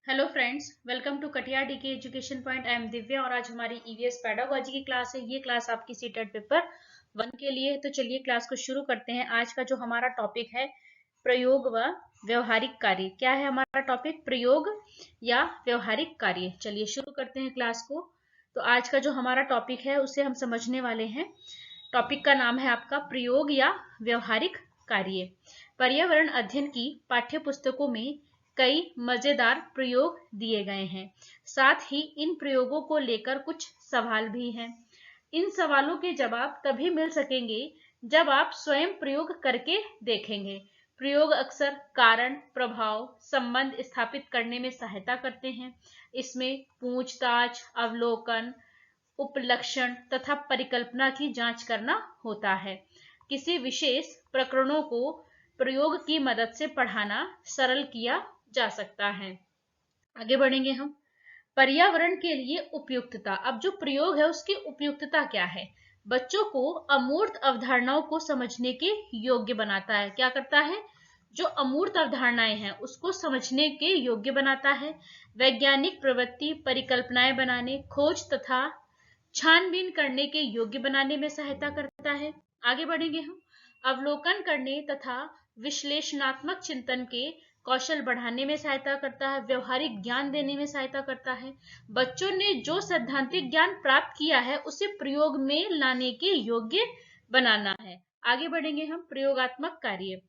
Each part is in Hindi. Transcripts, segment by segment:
Hello friends, welcome to Katiya DK education point. I am Divya और आज हमारी ईवीएस पेडागोजी की क्लास है। ये क्लास आपकी सीटेट पेपर 1 के लिए है। तो चलिए क्लास को शुरू करते हैं। आज का जो हमारा टॉपिक है प्रयोग व व्यवहारिक कार्य। क्या है हमारा टॉपिक? प्रयोग या व्यवहारिक कार्य। चलिए शुरू करते हैं क्लास को। तो आज का जो हमारा टॉपिक है उसे हम समझने वाले हैं। टॉपिक का नाम है आपका प्रयोग या व्यवहारिक कार्य। पर्यावरण अध्ययन की पाठ्य पुस्तकों में कई मजेदार प्रयोग दिए गए हैं। साथ ही इन प्रयोगों को लेकर कुछ सवाल भी हैं। इन सवालों के जवाब तभी मिल सकेंगे जब आप स्वयं प्रयोग करके देखेंगे। प्रयोग अक्सर कारण, प्रभाव, संबंध स्थापित करने में सहायता करते हैं। इसमें पूछताछ, अवलोकन, उपलक्षण तथा परिकल्पना की जांच करना होता है। किसी विशेष प्रकरणों को प्रयोग की मदद से पढ़ाना सरल किया जा सकता है। आगे बढ़ेंगे हम। पर्यावरण के लिए उपयुक्तता। अब जो प्रयोग है उसकी उपयुक्तता क्या है? बच्चों को अमूर्त अवधारणाओं को समझने के योग्य बनाता है। क्या करता है? जो अमूर्त अवधारणाएं हैं उसको समझने के योग्य बनाता है। वैज्ञानिक प्रवृत्ति, परिकल्पनाएं बनाने, खोज तथा छानबीन करने के योग्य बनाने में सहायता करता है। आगे बढ़ेंगे हम। अवलोकन करने तथा विश्लेषणात्मक चिंतन के कौशल बढ़ाने में सहायता करता है। व्यवहारिक ज्ञान देने में सहायता करता है। बच्चों ने जो सैद्धांतिक ज्ञान प्राप्त किया है उसे प्रयोग में लाने के योग्य बनाना है। आगे बढ़ेंगे हम। प्रयोगात्मक कार्य।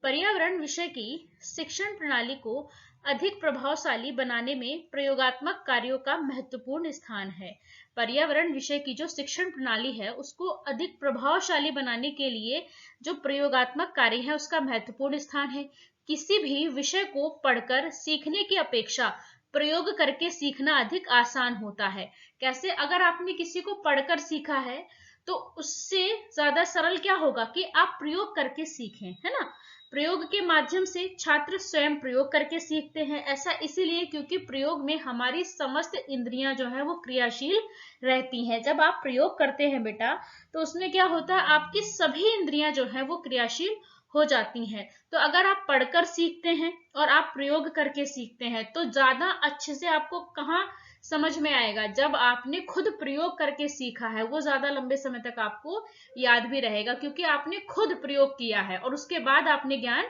पर्यावरण विषय की शिक्षण प्रणाली को अधिक प्रभावशाली बनाने में प्रयोगात्मक कार्यों का महत्वपूर्ण स्थान है। पर्यावरण विषय की जो शिक्षण प्रणाली है उसको अधिक प्रभावशाली बनाने के लिए जो प्रयोगात्मक कार्य है उसका महत्वपूर्ण स्थान है। किसी भी विषय को पढ़कर सीखने की अपेक्षा प्रयोग करके सीखना अधिक आसान होता है। कैसे? अगर आपने किसी को पढ़कर सीखा है तो उससे ज्यादा सरल क्या होगा कि आप प्रयोग करके सीखें, है ना। प्रयोग के माध्यम से छात्र स्वयं प्रयोग करके सीखते हैं। ऐसा इसीलिए क्योंकि प्रयोग में हमारी समस्त इंद्रियां जो है वो क्रियाशील रहती हैं। जब आप प्रयोग करते हैं बेटा तो उसमें क्या होता है, आपकी सभी इंद्रियां जो है वो क्रियाशील हो जाती हैं। तो अगर आप पढ़कर सीखते हैं और आप प्रयोग करके सीखते हैं तो ज्यादा अच्छे से आपको कहाँ समझ में आएगा? जब आपने खुद प्रयोग करके सीखा है वो ज्यादा लंबे समय तक आपको याद भी रहेगा क्योंकि आपने खुद प्रयोग किया है और उसके बाद आपने ज्ञान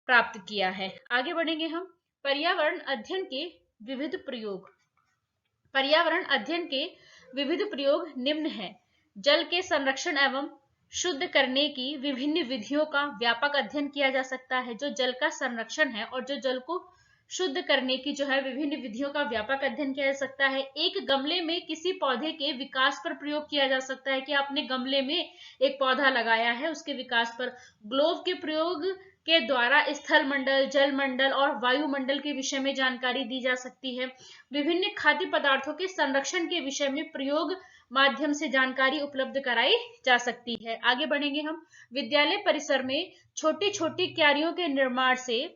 प्राप्त किया है। आगे बढ़ेंगे हम। पर्यावरण अध्ययन के विविध प्रयोग। पर्यावरण अध्ययन के विविध प्रयोग निम्न हैं। जल के संरक्षण एवं शुद्ध करने की विभिन्न विधियों का व्यापक अध्ययन किया जा सकता है। जो जल का संरक्षण है और जो जल को शुद्ध करने की जो है विभिन्न विधियों का व्यापक अध्ययन किया जा सकता है। एक गमले में किसी पौधे के विकास पर प्रयोग किया जा सकता है कि आपने गमले में एक पौधा लगाया है उसके विकास पर। ग्लोव के प्रयोग के द्वारा स्थल मंडल, जल मंडल और वायुमंडल के विषय में जानकारी दी जा सकती है। विभिन्न खाद्य पदार्थों के संरक्षण के विषय में प्रयोग माध्यम से जानकारी उपलब्ध कराई जा सकती है। आगे बढ़ेंगे हम। विद्यालय परिसर में छोटी छोटी क्यारियों के निर्माण से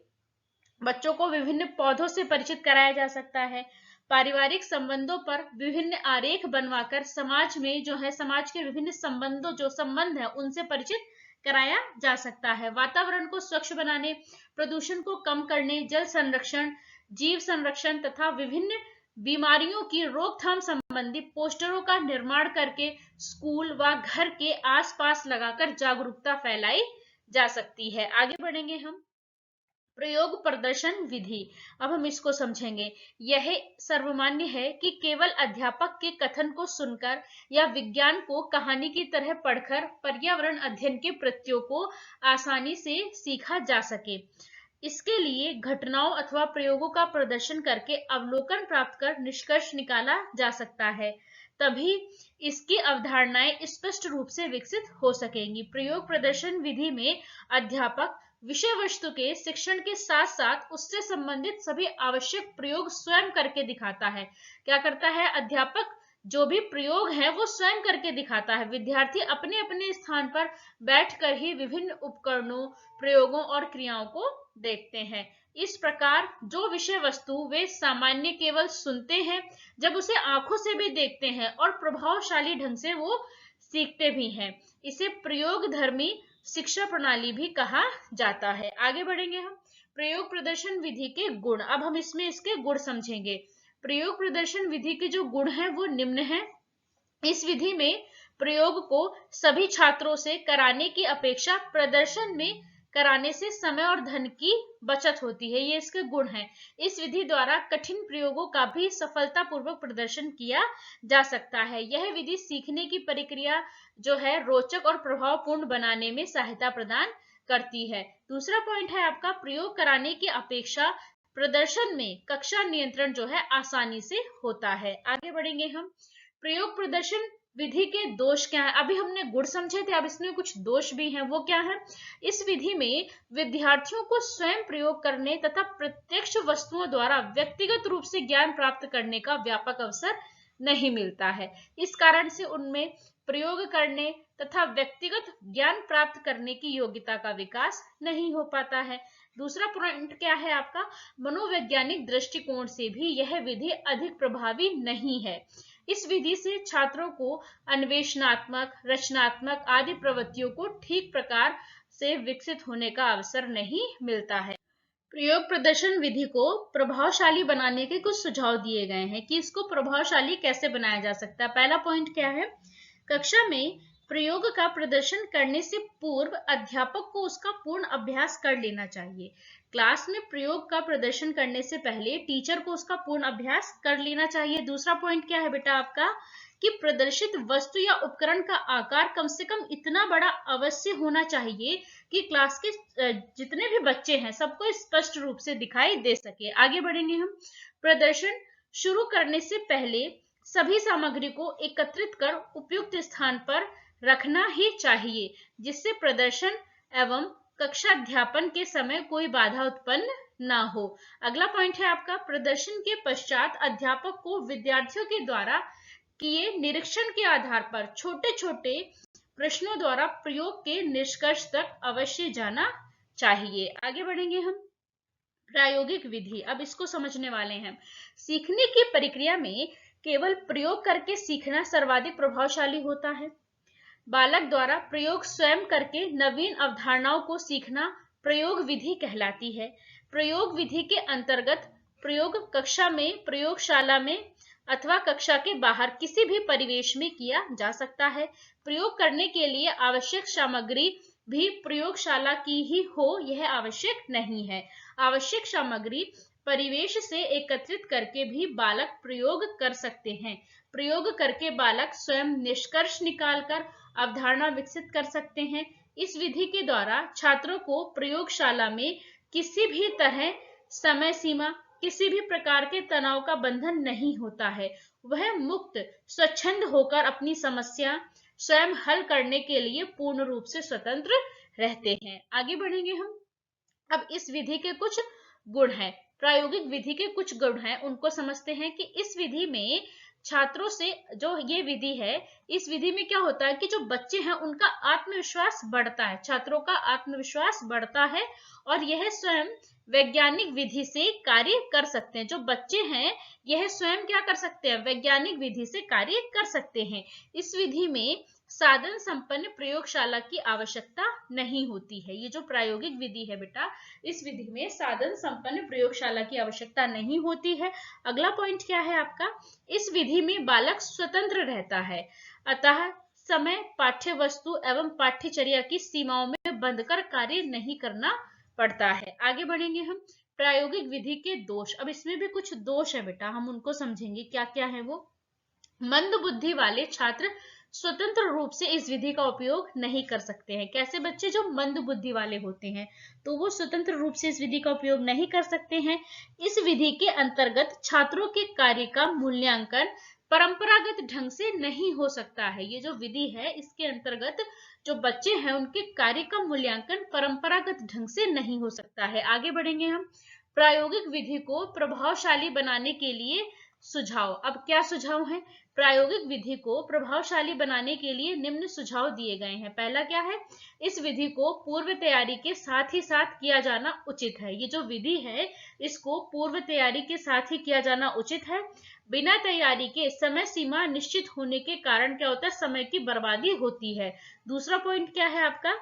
बच्चों को विभिन्न पौधों से परिचित कराया जा सकता है। पारिवारिक संबंधों पर विभिन्न आरेख बनवाकर समाज में जो है समाज के विभिन्न संबंधों जो संबंध है उनसे परिचित कराया जा सकता है। वातावरण को स्वच्छ बनाने, प्रदूषण को कम करने, जल संरक्षण, जीव संरक्षण तथा विभिन्न बीमारियों की रोकथाम संबंधी पोस्टरों का निर्माण करके स्कूल व घर के आसपास लगाकर जागरूकता फैलाई जा सकती है। आगे बढ़ेंगे हम। प्रयोग प्रदर्शन विधि। अब हम इसको समझेंगे। यह सर्वमान्य है कि केवल अध्यापक के कथन को सुनकर या विज्ञान को कहानी की तरह पढ़कर पर्यावरण अध्ययन के प्रत्ययों को आसानी से सीखा जा सके। इसके लिए घटनाओं अथवा प्रयोगों का प्रदर्शन करके अवलोकन प्राप्त कर निष्कर्ष निकाला जा सकता है। तभी इसकी अवधारणाएं स्पष्ट रूप से विकसित हो सकेंगी। प्रयोग प्रदर्शन विधि में अध्यापक विषय वस्तु के शिक्षण के साथ साथ उससे संबंधित सभी आवश्यक प्रयोग स्वयं करके दिखाता है। क्या करता है? अध्यापक जो भी प्रयोग है वो स्वयं करके दिखाता है। विद्यार्थी अपने अपने स्थान पर बैठकर ही विभिन्न उपकरणों, प्रयोगों और क्रियाओं को देखते हैं। इस प्रकार जो विषय वस्तु वे सामान्य केवल सुनते हैं, जब उसे आंखों से भी देखते हैं और प्रभावशाली ढंग से वो सीखते भी हैं। इसे प्रयोगधर्मी शिक्षा प्रणाली भी कहा जाता है। आगे बढ़ेंगे हम। प्रयोग प्रदर्शन विधि के गुण, अब हम इसमें इसके गुण समझेंगे। प्रयोग प्रदर्शन विधि के जो गुण हैं वो निम्न हैं। इस विधि में प्रयोग को सभी छात्रों से कराने की अपेक्षा प्रदर्शन में कराने से समय और धन की बचत होती है, ये इसके गुण हैं। इस विधि द्वारा कठिन प्रयोगों का भी सफलतापूर्वक प्रदर्शन किया जा सकता है। यह विधि सीखने की प्रक्रिया जो है रोचक और प्रभावपूर्ण बनाने में सहायता प्रदान करती है। दूसरा पॉइंट है आपका, प्रयोग कराने की अपेक्षा प्रदर्शन में कक्षा नियंत्रण जो है आसानी से होता है। आगे बढ़ेंगे हम। प्रयोग प्रदर्शन विधि के दोष क्या है? अभी हमने गुण समझे थे, अब इसमें कुछ दोष भी हैं। वो क्या है? इस विधि में विद्यार्थियों को स्वयं प्रयोग करने तथा प्रत्यक्ष वस्तुओं द्वारा व्यक्तिगत रूप से ज्ञान प्राप्त करने का व्यापक अवसर नहीं मिलता है। इस कारण से उनमें प्रयोग करने तथा व्यक्तिगत ज्ञान प्राप्त करने की योग्यता का विकास नहीं हो पाता है। दूसरा पॉइंट क्या है आपका? मनोवैज्ञानिक दृष्टिकोण से भी यह विधि अधिक प्रभावी नहीं है। इस विधि से छात्रों को अन्वेषणात्मक, रचनात्मक आदि प्रवृत्तियों को ठीक प्रकार से विकसित होने का अवसर नहीं मिलता है। प्रयोग प्रदर्शन विधि को प्रभावशाली बनाने के कुछ सुझाव दिए गए हैं कि इसको प्रभावशाली कैसे बनाया जा सकता है। पहला पॉइंट क्या है? कक्षा में प्रयोग का प्रदर्शन करने से पूर्व अध्यापक को उसका पूर्ण अभ्यास कर लेना चाहिए। क्लास में प्रयोग का प्रदर्शन करने से पहले टीचर को उसका पूर्ण अभ्यास कर लेना चाहिए। दूसरा पॉइंट क्या है बेटा आपका? कि प्रदर्शित वस्तु या उपकरण का आकार कम से कम इतना बड़ा अवश्य होना चाहिए कि क्लास के जितने भी बच्चे हैं सबको स्पष्ट रूप से दिखाई दे सके। आगे बढ़ेंगे हम। प्रदर्शन शुरू करने से पहले सभी सामग्री को एकत्रित कर उपयुक्त स्थान पर रखना ही चाहिए, जिससे प्रदर्शन एवं कक्षाध्यापन के समय कोई बाधा उत्पन्न ना हो। अगला पॉइंट है आपका, प्रदर्शन के पश्चात अध्यापक को विद्यार्थियों के द्वारा किए निरीक्षण के आधार पर छोटे छोटे प्रश्नों द्वारा प्रयोग के निष्कर्ष तक अवश्य जाना चाहिए। आगे बढ़ेंगे हम। प्रायोगिक विधि, अब इसको समझने वाले हैं। सीखने की प्रक्रिया में केवल प्रयोग करके सीखना सर्वाधिक प्रभावशाली होता है। बालक द्वारा प्रयोग स्वयं करके नवीन अवधारणाओं को सीखना प्रयोग विधि कहलाती है। प्रयोग विधि के अंतर्गत प्रयोग कक्षा में, प्रयोगशाला में अथवा कक्षा के बाहर किसी भी परिवेश में किया जा सकता है। प्रयोग करने के लिए आवश्यक सामग्री भी प्रयोगशाला की ही हो यह आवश्यक नहीं है। आवश्यक सामग्री परिवेश से एकत्रित करके भी बालक प्रयोग कर सकते हैं। प्रयोग करके बालक स्वयं निष्कर्ष निकालकर अवधारणा विकसित कर सकते हैं। इस विधि के द्वारा छात्रों को प्रयोगशाला में किसी भी तरह समय सीमा, किसी भी प्रकार के तनाव का बंधन नहीं होता है। वह मुक्त, स्वच्छंद होकर अपनी समस्या स्वयं हल करने के लिए पूर्ण रूप से स्वतंत्र रहते हैं। आगे बढ़ेंगे हम। अब इस विधि के कुछ गुण हैं, प्रायोगिक विधि के कुछ गुण हैं, उनको समझते हैं कि इस विधि में छात्रों से जो ये विधि है, इस विधि में क्या होता है कि जो बच्चे हैं उनका आत्मविश्वास बढ़ता है, छात्रों का आत्मविश्वास बढ़ता है और यह स्वयं वैज्ञानिक विधि से कार्य कर सकते हैं। जो बच्चे हैं यह स्वयं क्या कर सकते हैं? वैज्ञानिक विधि से कार्य कर सकते हैं। इस विधि में साधन संपन्न प्रयोगशाला की आवश्यकता नहीं होती है। ये जो प्रायोगिक विधि है बेटा, इस विधि में साधन संपन्न प्रयोगशाला की आवश्यकता नहीं होती है। अगला पॉइंट क्या है आपका? इस विधि में बालक स्वतंत्र रहता है, अतः समय, पाठ्य वस्तु एवं पाठ्यचर्या की सीमाओं में बंधकर कार्य नहीं करना पड़ता है। आगे बढ़ेंगे हम। प्रायोगिक विधि के दोष, अब इसमें भी कुछ दोष है बेटा, हम उनको समझेंगे क्या क्या है वो। मंद बुद्धि वाले छात्र स्वतंत्र रूप से इस विधि का उपयोग नहीं कर सकते हैं। कैसे बच्चे? जो मंद बुद्धि वाले होते हैं तो वो स्वतंत्र रूप से इस विधि का उपयोग नहीं कर सकते हैं। इस विधि के अंतर्गत छात्रों के कार्य का मूल्यांकन परंपरागत ढंग से नहीं हो सकता है। ये जो विधि है इसके अंतर्गत जो बच्चे हैं उनके कार्य का मूल्यांकन परंपरागत ढंग से नहीं हो सकता है। आगे बढ़ेंगे हम। प्रायोगिक विधि को प्रभावशाली बनाने के लिए सुझाव, अब क्या सुझाव है? प्रायोगिक विधि को प्रभावशाली बनाने के लिए निम्न सुझाव दिए गए हैं। पहला क्या है? इस विधि को पूर्व तैयारी के साथ ही साथ किया जाना उचित है। ये जो विधि है इसको पूर्व तैयारी के साथ ही किया जाना उचित है। बिना तैयारी के समय सीमा निश्चित होने के कारण क्या होता है? समय की बर्बादी होती है। दूसरा पॉइंट क्या है आपका?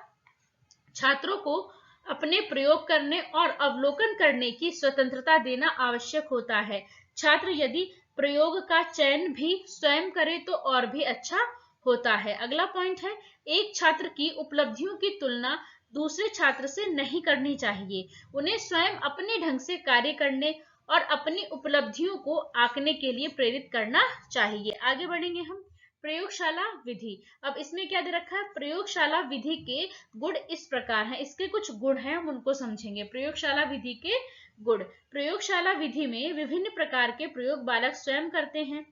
छात्रों को अपने प्रयोग करने और अवलोकन करने की स्वतंत्रता देना आवश्यक होता है। छात्र यदि प्रयोग का चयन भी स्वयं करे तो और भी अच्छा होता है। अगला पॉइंट है, एक छात्र की उपलब्धियों की तुलना दूसरे छात्र से नहीं करनी चाहिए। उन्हें स्वयं अपने ढंग से कार्य करने और अपनी उपलब्धियों को आंकने के लिए प्रेरित करना चाहिए। आगे बढ़ेंगे हम। प्रयोगशाला विधि। अब इसमें क्या दे रखा है, प्रयोगशाला विधि के गुण इस प्रकार हैं। इसके कुछ गुण हैं, हम उनको समझेंगे। प्रयोगशाला विधि के गुण। प्रयोगशाला विधि में विभिन्न प्रकार के प्रयोग बालक स्वयं करते हैं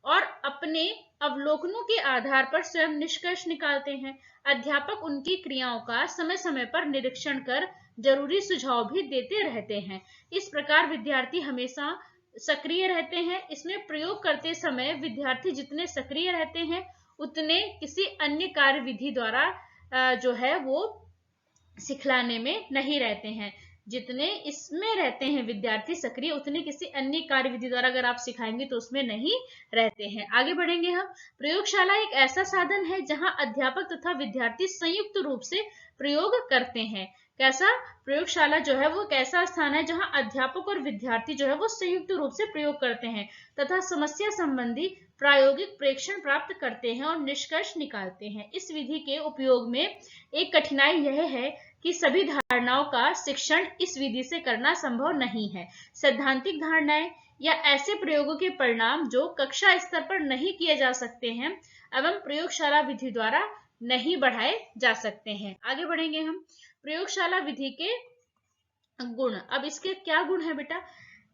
और अपने अवलोकनों के आधार पर स्वयं निष्कर्ष निकालते हैं। अध्यापक उनकी क्रियाओं का समय समय पर निरीक्षण कर जरूरी सुझाव भी देते रहते हैं। इस प्रकार विद्यार्थी हमेशा सक्रिय रहते हैं। इसमें प्रयोग करते समय विद्यार्थी जितने सक्रिय रहते हैं उतने किसी अन्य कार्य विधि द्वारा जो है वो सिखलाने में नहीं रहते हैं। जितने इसमें रहते हैं विद्यार्थी सक्रिय, उतने किसी अन्य कार्य विधि द्वारा अगर आप सिखाएंगे तो उसमें नहीं रहते हैं। आगे बढ़ेंगे हम। प्रयोगशाला एक ऐसा साधन है जहां अध्यापक तथा विद्यार्थी संयुक्त रूप से प्रयोग करते हैं। कैसा? प्रयोगशाला जो है वो एक ऐसा स्थान है जहां अध्यापक और विद्यार्थी जो है वो संयुक्त रूप से प्रयोग करते हैं तथा समस्या संबंधी प्रायोगिक प्रेक्षण प्राप्त करते हैं और निष्कर्ष निकालते हैं। इस विधि के उपयोग में एक कठिनाई यह है कि सभी धारणाओं का शिक्षण इस विधि से करना संभव नहीं है। सैद्धांतिक धारणाएं या ऐसे प्रयोगों के परिणाम जो कक्षा स्तर पर नहीं किए जा सकते हैं एवं प्रयोगशाला विधि द्वारा नहीं बढ़ाए जा सकते हैं। आगे बढ़ेंगे हम। प्रयोगशाला विधि के गुण। अब इसके क्या गुण है बेटा?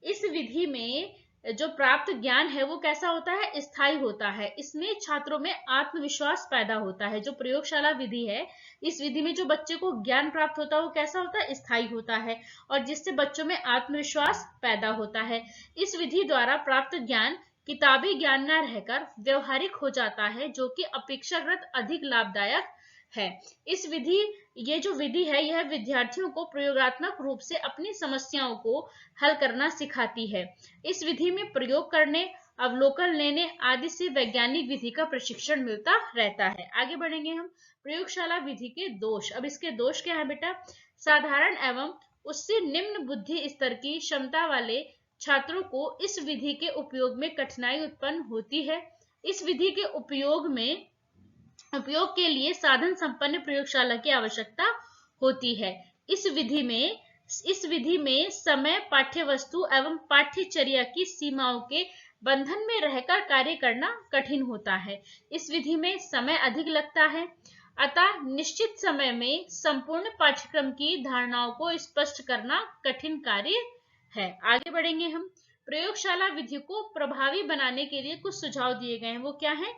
इस विधि में जो प्राप्त ज्ञान है वो कैसा होता है? स्थायी होता है। इसमें छात्रों में आत्मविश्वास पैदा होता है। जो प्रयोगशाला विधि है, इस विधि में जो बच्चे को ज्ञान प्राप्त होता है वो कैसा होता है? स्थायी होता है, और जिससे बच्चों में आत्मविश्वास पैदा होता है। इस विधि द्वारा प्राप्त ज्ञान किताबी ज्ञान न रहकर व्यवहारिक हो जाता है, जो कि अपेक्षाकृत अधिक लाभदायक है। इस विधि ये जो विधि है यह विद्यार्थियों को प्रयोगात्मक रूप से अपनी समस्याओं को हल करना सिखाती है। इस विधि में प्रयोग करने, अवलोकन लेने आदि से वैज्ञानिक विधि का प्रशिक्षण मिलता रहता है। आगे बढ़ेंगे हम। प्रयोगशाला विधि के दोष। अब इसके दोष क्या है बेटा? साधारण एवं उससे निम्न बुद्धि स्तर की क्षमता वाले छात्रों को इस विधि के उपयोग में कठिनाई उत्पन्न होती है। इस विधि के उपयोग के लिए साधन संपन्न प्रयोगशाला की आवश्यकता होती है। इस विधि में समय, पाठ्य वस्तु एवं पाठ्यचर्या की सीमाओं के बंधन में रहकर कार्य करना कठिन होता है। इस विधि में समय अधिक लगता है, अतः निश्चित समय में संपूर्ण पाठ्यक्रम की धारणाओं को स्पष्ट करना कठिन कार्य है। आगे बढ़ेंगे हम। प्रयोगशाला विधि को प्रभावी बनाने के लिए कुछ सुझाव दिए गए हैं, वो क्या है?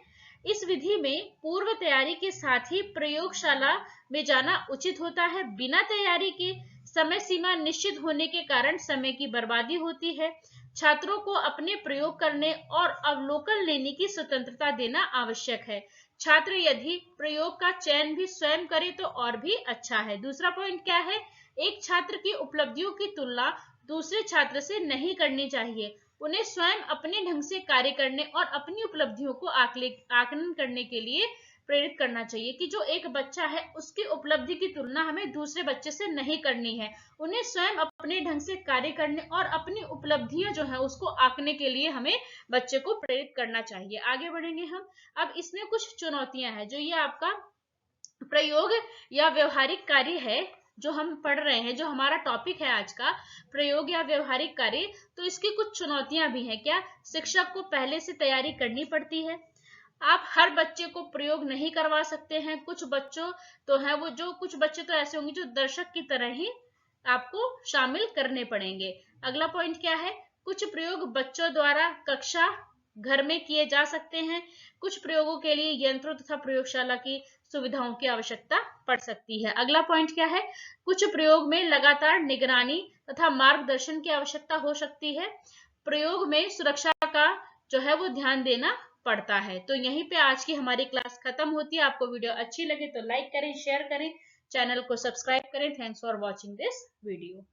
इस विधि में पूर्व तैयारी के साथ ही प्रयोगशाला में जाना उचित होता है। बिना तैयारी के समय सीमा निश्चित होने के कारण समय की बर्बादी होती है। छात्रों को अपने प्रयोग करने और अवलोकन लेने की स्वतंत्रता देना आवश्यक है। छात्र यदि प्रयोग का चयन भी स्वयं करे तो और भी अच्छा है। दूसरा पॉइंट क्या है? एक छात्र की उपलब्धियों की तुलना दूसरे छात्र से नहीं करनी चाहिए। उन्हें स्वयं अपने ढंग से कार्य करने और अपनी उपलब्धियों को आकलन करने के लिए प्रेरित करना चाहिए। कि जो एक बच्चा है उसकी उपलब्धि की तुलना हमें दूसरे बच्चे से नहीं करनी है। उन्हें स्वयं अपने ढंग से कार्य करने और अपनी उपलब्धियां जो है उसको आंकने के लिए हमें बच्चे को प्रेरित करना चाहिए। आगे बढ़ेंगे हम। अब इसमें कुछ चुनौतियां हैं। जो ये आपका प्रयोग या व्यवहारिक कार्य है जो हम पढ़ रहे हैं, जो हमारा टॉपिक है आज का, प्रयोग या व्यवहारिक कार्य, तो इसकी कुछ चुनौतियां भी हैं। क्या? शिक्षक को पहले से तैयारी करनी पड़ती है। आप हर बच्चे को प्रयोग नहीं करवा सकते हैं। कुछ बच्चों तो है वो, जो कुछ बच्चे तो ऐसे होंगे जो दर्शक की तरह ही आपको शामिल करने पड़ेंगे। अगला पॉइंट क्या है? कुछ प्रयोग बच्चों द्वारा कक्षा घर में किए जा सकते हैं। कुछ प्रयोगों के लिए यंत्रों तथा प्रयोगशाला की सुविधाओं की आवश्यकता पड़ सकती है। अगला पॉइंट क्या है? कुछ प्रयोग में लगातार निगरानी तथा मार्गदर्शन की आवश्यकता हो सकती है। प्रयोग में सुरक्षा का जो है वो ध्यान देना पड़ता है। तो यहीं पे आज की हमारी क्लास खत्म होती है। आपको वीडियो अच्छी लगे तो लाइक करें, शेयर करें, चैनल को सब्सक्राइब करें। Thanks for watching this video.